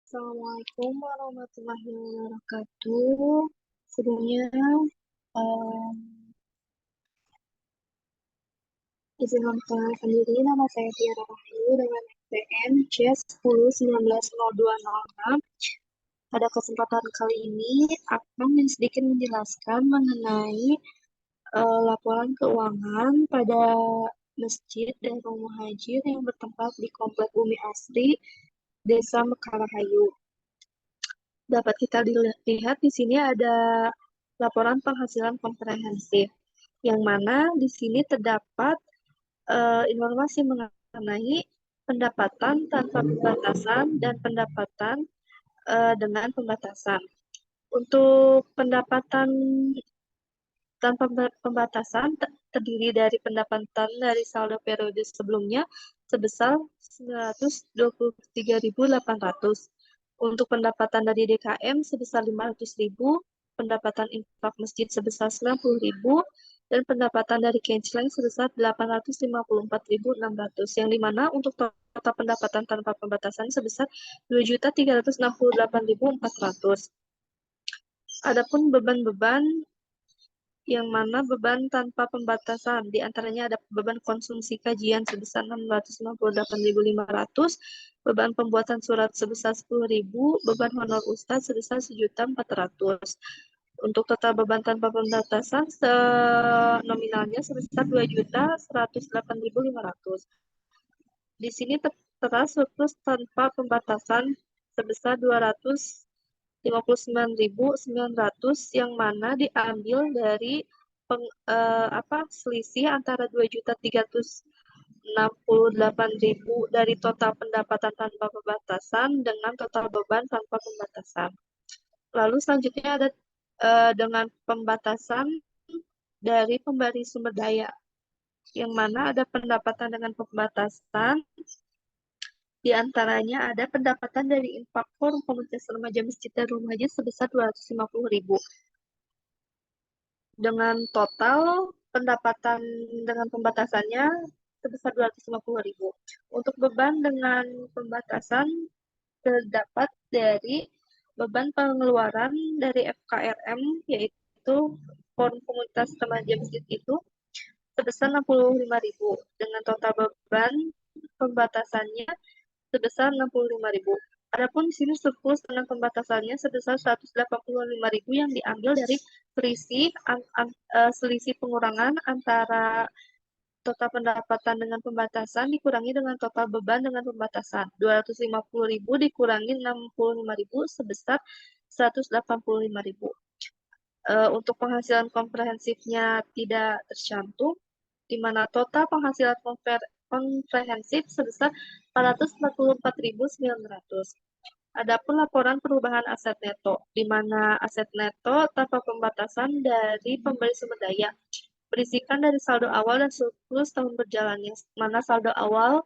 Assalamualaikum warahmatullahi wabarakatuh. Sebelumnya, em, izin memperkenalkan diri, nama saya Tiara Rahayu dengan NPM C10190206. Pada kesempatan kali ini, akan sedikit menjelaskan mengenai laporan keuangan pada masjid dan rumah haji yang bertempat di Komplek Bumi Asri, Desa Mekarahayu. Dapat kita lihat di sini ada laporan penghasilan komprehensif, yang mana di sini terdapat informasi mengenai pendapatan tanpa pembatasan dan pendapatan dengan pembatasan. Untuk pendapatan tanpa pembatasan terdiri dari pendapatan dari saldo periode sebelumnya sebesar 923.800. Untuk pendapatan dari DKM sebesar 500.000, pendapatan infak masjid sebesar 90.000, dan pendapatan dari Kenslang sebesar 854.600, yang dimana untuk total pendapatan tanpa pembatasan sebesar 2.368.400. Adapun beban-beban yang mana beban tanpa pembatasan, di antaranya ada beban konsumsi kajian sebesar 698.500, beban pembuatan surat sebesar 10.000, beban honor ustaz sebesar 1.400.000. Untuk total beban tanpa pembatasan nominalnya sebesar 2.108.500. Di sini tertera surplus tanpa pembatasan sebesar 259.900, yang mana diambil dari selisih antara 2.368.000 dari total pendapatan tanpa pembatasan dengan total beban tanpa pembatasan. Lalu selanjutnya ada dengan pembatasan dari pemberi sumber daya, yang mana ada pendapatan dengan pembatasan. Di antaranya ada pendapatan dari infak forum komunitas remaja masjid dan rumah haji sebesar 250.000. Dengan total pendapatan dengan pembatasannya sebesar 250.000. Untuk beban dengan pembatasan terdapat dari beban pengeluaran dari FKRM, yaitu forum komunitas remaja masjid itu sebesar 65.000, dengan total beban pembatasannya sebesar 65.000. Adapun di sini surplus dengan pembatasannya sebesar 185.000 yang diambil dari selisih pengurangan antara total pendapatan dengan pembatasan dikurangi dengan total beban dengan pembatasan. 250.000 dikurangi 65.000 sebesar 185.000. Untuk penghasilan komprehensifnya tidak tercantum, di mana total penghasilan komprehensif sebesar 444.900. Adapun laporan perubahan aset neto, di mana aset neto tanpa pembatasan dari pemberi sumber daya berisikan dari saldo awal dan surplus tahun berjalan, yang mana saldo awal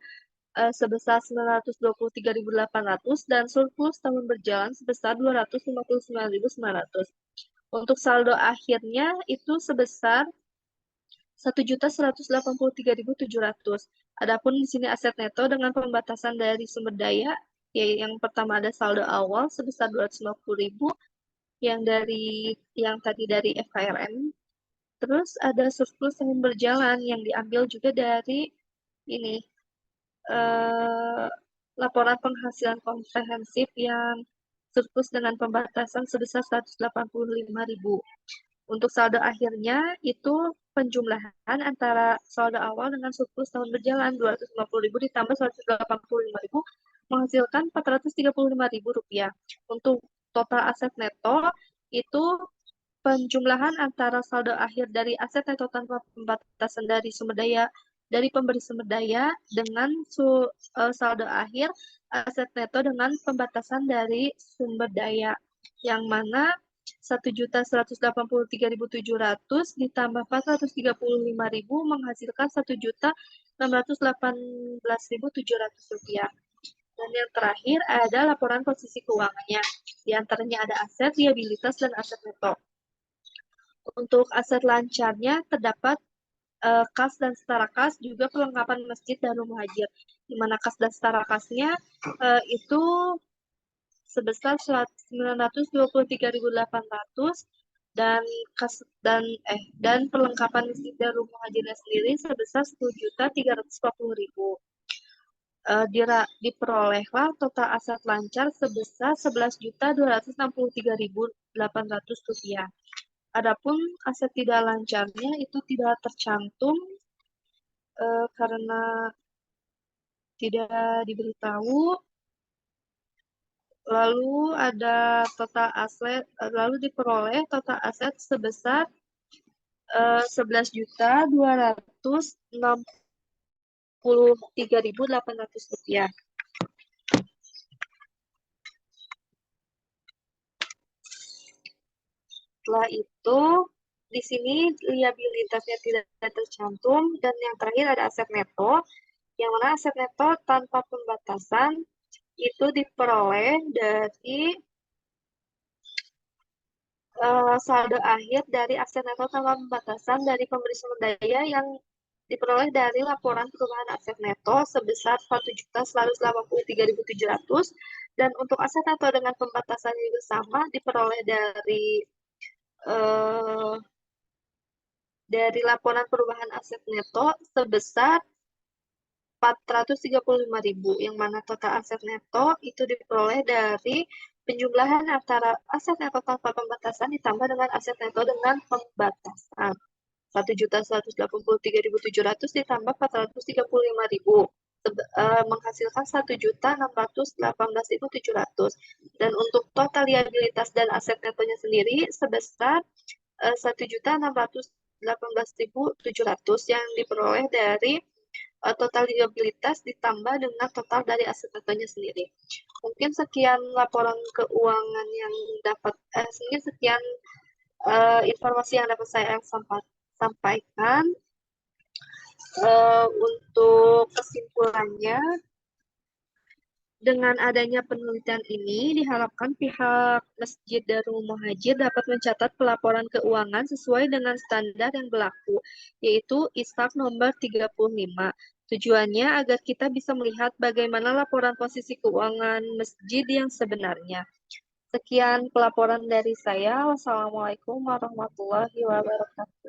sebesar 923.800 dan surplus tahun berjalan sebesar 259.900. Untuk saldo akhirnya itu sebesar 1.183.700. Adapun di sini aset neto dengan pembatasan dari sumber daya, yang pertama ada saldo awal sebesar 250.000 yang tadi dari FKRM. Terus ada surplus yang berjalan yang diambil juga dari ini laporan penghasilan komprehensif yang surplus dengan pembatasan sebesar 185.000. Untuk saldo akhirnya itu penjumlahan antara saldo awal dengan surplus tahun berjalan 250.000 ditambah 185.000 menghasilkan 435.000 rupiah. Untuk total aset neto itu penjumlahan antara saldo akhir dari aset neto tanpa pembatasan dari sumber daya dari pemberi sumber daya dengan saldo akhir aset neto dengan pembatasan dari sumber daya, yang mana 1.183.700 ditambah 435.000 menghasilkan 1.618.700 rupiah. Dan yang terakhir ada laporan posisi keuangannya. Di antaranya ada aset, liabilitas, dan aset neto. Untuk aset lancarnya terdapat kas dan setara kas, juga perlengkapan masjid dan rumah haji. Di mana kas dan setara kasnya itu sebesar 923.800 dan dan perlengkapan listrik dan rumah hajinya sendiri sebesar 10.340.000. Diperolehlah total aset lancar sebesar 11.263.800 rupiah. Adapun aset tidak lancarnya itu tidak tercantum karena tidak diberitahu. Lalu ada total aset, lalu diperoleh total aset sebesar 11.263.800 rupiah. Setelah itu, di sini liabilitasnya tidak tercantum, dan yang terakhir ada aset neto, yang mana aset neto tanpa pembatasan itu diperoleh dari saldo akhir dari aset neto tanpa pembatasan dari pemberi sumber daya yang diperoleh dari laporan perubahan aset neto sebesar 1.183.700, dan untuk aset neto dengan pembatasan yang sama diperoleh dari laporan perubahan aset neto sebesar 435.000, yang mana total aset neto itu diperoleh dari penjumlahan antara aset neto tanpa pembatasan ditambah dengan aset neto dengan pembatasan. 1.183.700 ditambah 435.000 menghasilkan 1.618.700, dan untuk total liabilitas dan aset netonya sendiri sebesar 1.618.700 yang diperoleh dari total liabilitas ditambah dengan total dari aset netonya sendiri. Mungkin sekian laporan keuangan yang dapat sekian informasi yang dapat saya sampaikan. Untuk kesimpulannya, dengan adanya penelitian ini diharapkan pihak Masjid Darul Muhajir dapat mencatat pelaporan keuangan sesuai dengan standar yang berlaku, yaitu ISAK nomor 35. Tujuannya agar kita bisa melihat bagaimana laporan posisi keuangan masjid yang sebenarnya. Sekian pelaporan dari saya. Wassalamualaikum warahmatullahi wabarakatuh.